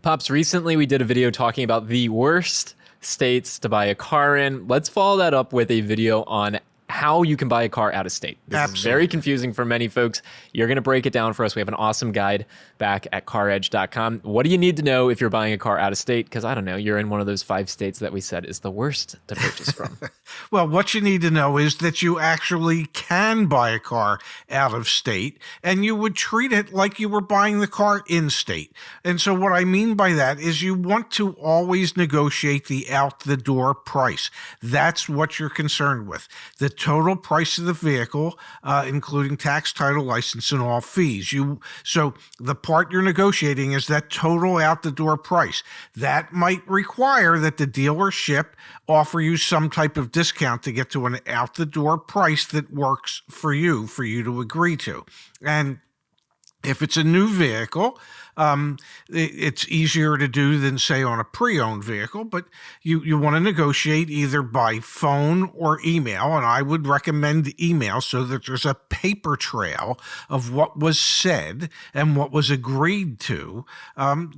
Pops, recently we did a video talking about the worst states to buy a car in. Let's follow that up with a video on how you can buy a car out of state. This is very confusing for many folks. You're going to break it down for us. We have an awesome guide back at CarEdge.com. What do you need to know if you're buying a car out of state? Because I don't know, you're in one of those 5 states that we said is the worst to purchase from. Well, what you need to know is that you actually can buy a car out of state, and you would treat it like you were buying the car in state. And so what I mean by that is you want to always negotiate the out-the-door price. That's what you're concerned with. The total price of the vehicle, including tax, title, license, and all fees. So the part you're negotiating is that total out-the-door price. That might require that the dealership offer you some type of discount to get to an out-the-door price that works for you to agree to. And if it's a new vehicle, it's easier to do than, say, on a pre-owned vehicle, but you want to negotiate either by phone or email, and I would recommend email so that there's a paper trail of what was said and what was agreed to,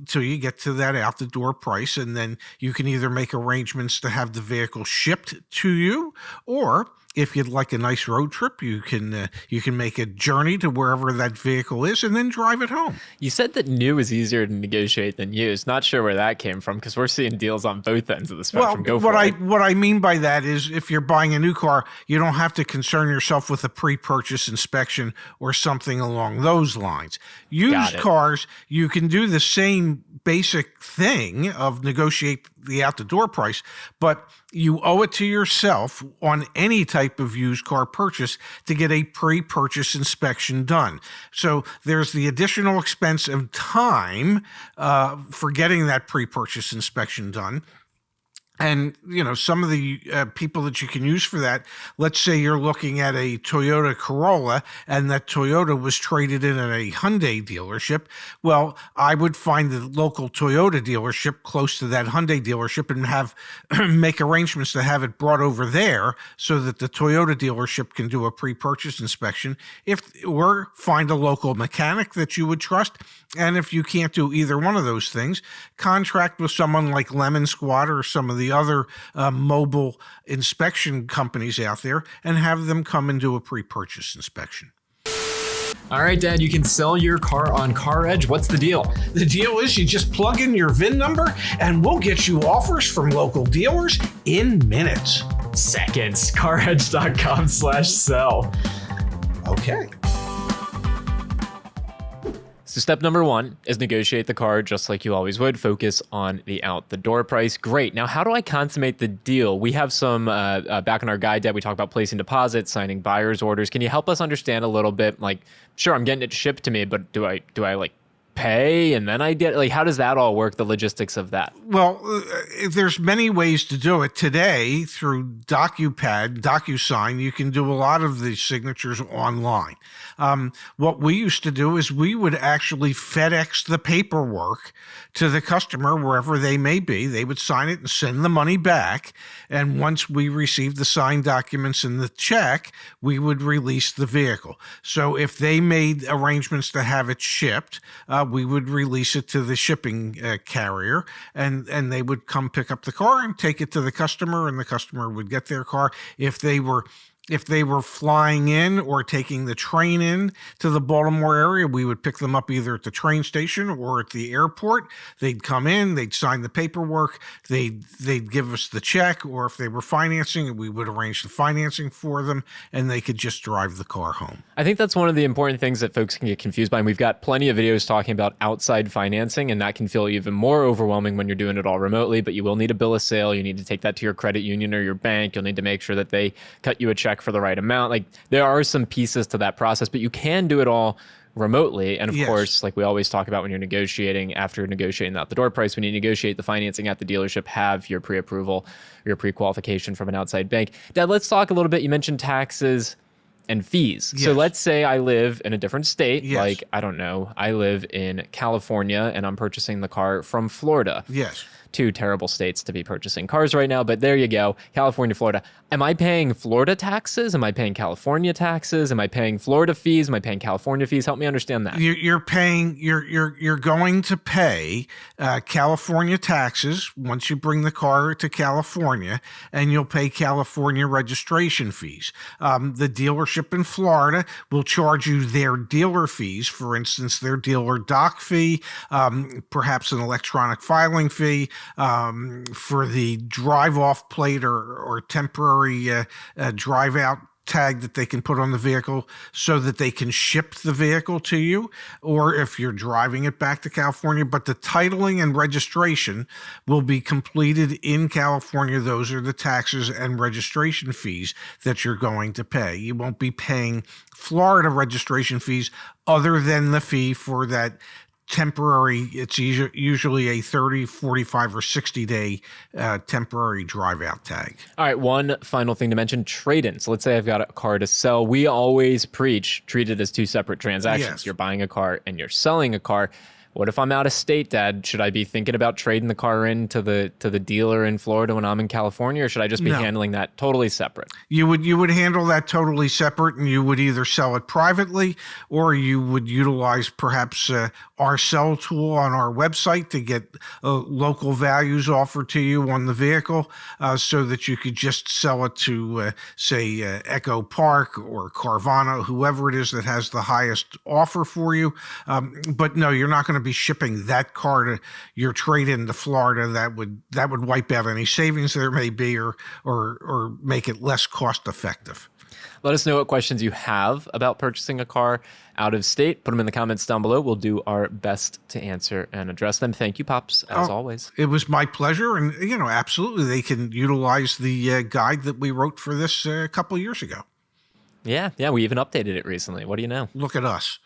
till you get to that out-the-door price, and then you can either make arrangements to have the vehicle shipped to you, or if you'd like a nice road trip, you can make a journey to wherever that vehicle is and then drive it home. You said that new is easier to negotiate than used. Not sure where that came from because we're seeing deals on both ends of the spectrum. What I mean by that is if you're buying a new car, you don't have to concern yourself with a pre-purchase inspection or something along those lines. Used cars, you can do the same basic thing of negotiate the out-the-door price, but you owe it to yourself on any type of used car purchase to get a pre-purchase inspection done. So there's the additional expense of time for getting that pre-purchase inspection done. And, some of the people that you can use for that, let's say you're looking at a Toyota Corolla and that Toyota was traded in at a Hyundai dealership. Well, I would find the local Toyota dealership close to that Hyundai dealership and have make arrangements to have it brought over there so that the Toyota dealership can do a pre-purchase inspection. Or find a local mechanic that you would trust. And if you can't do either one of those things, contract with someone like Lemon Squad or some of the other mobile inspection companies out there and have them come and do a pre-purchase inspection. All right, Dad, you can sell your car on CarEdge. What's the deal? The deal is you just plug in your VIN number and we'll get you offers from local dealers in minutes. Seconds. CarEdge.com/sell. Okay. So step number 1 is negotiate the car just like you always would. Focus on the out-the-door price. Great. Now, how do I consummate the deal? We have some, back in our guide deck, we talk about placing deposits, signing buyer's orders. Can you help us understand a little bit? Like, sure, I'm getting it shipped to me, but do I like pay and then I get, like, how does that all work, the logistics of that? Well, there's many ways to do it. Today, through DocuSign, you can do a lot of the signatures online. What we used to do is we would actually FedEx the paperwork to the customer wherever they may be. They would sign it and send the money back. And once we received the signed documents and the check, we would release the vehicle. So if they made arrangements to have it shipped, we would release it to the shipping carrier, and they would come pick up the car and take it to the customer, and the customer would get their car. If they were flying in or taking the train in to the Baltimore area, we would pick them up either at the train station or at the airport. They'd come in, they'd sign the paperwork, they'd give us the check, or if they were financing, we would arrange the financing for them, and they could just drive the car home. I think that's one of the important things that folks can get confused by. And we've got plenty of videos talking about outside financing, and that can feel even more overwhelming when you're doing it all remotely, but you will need a bill of sale. You need to take that to your credit union or your bank. You'll need to make sure that they cut you a check for the right amount. Like, there are some pieces to that process, but you can do it all remotely. And of course, like we always talk about when you're negotiating, after negotiating out the door price, when you negotiate the financing at the dealership, have your pre-approval, your pre-qualification from an outside bank. Dad, let's talk a little bit. You mentioned taxes and fees. Yes. So let's say I live in a different state. Yes. Like, I don't know, I live in California and I'm purchasing the car from Florida. Yes. two terrible states to be purchasing cars right now, but there you go. California, Florida. Am I paying Florida taxes? Am I paying California taxes? Am I paying Florida fees? Am I paying California fees? Help me understand that. You're paying. You're going to pay California taxes once you bring the car to California, and you'll pay California registration fees. The dealership in Florida will charge you their dealer fees. For instance, their dealer dock fee, perhaps an electronic filing fee, for the drive-off plate or temporary drive-out tag that they can put on the vehicle so that they can ship the vehicle to you, or if you're driving it back to California. But the titling and registration will be completed in California. Those are the taxes and registration fees that you're going to pay. You won't be paying Florida registration fees other than the fee for that temporary. It's usually a 30, 45, or 60-day temporary drive-out tag. All right, one final thing to mention, trade-in. So let's say I've got a car to sell. We always preach, treat it as two separate transactions. Yes. You're buying a car and you're selling a car. What if I'm out of state, Dad? Should I be thinking about trading the car in to the dealer in Florida when I'm in California, or should I just be handling that totally separate? You would handle that totally separate, and you would either sell it privately, or you would utilize perhaps our sell tool on our website to get local values offered to you on the vehicle, so that you could just sell it to say Echo Park or Carvana, whoever it is that has the highest offer for you. But no, you're not going to be shipping that car to your trade-in to Florida. That would wipe out any savings there may be, or make it less cost effective. Let us know what questions you have about purchasing a car out of state. Put them in the comments down below. We'll do our best to answer and address them. Thank you, Pops, as always. It was my pleasure. And, absolutely, they can utilize the guide that we wrote for this a couple of years ago. Yeah, we even updated it recently. What do you know? Look at us.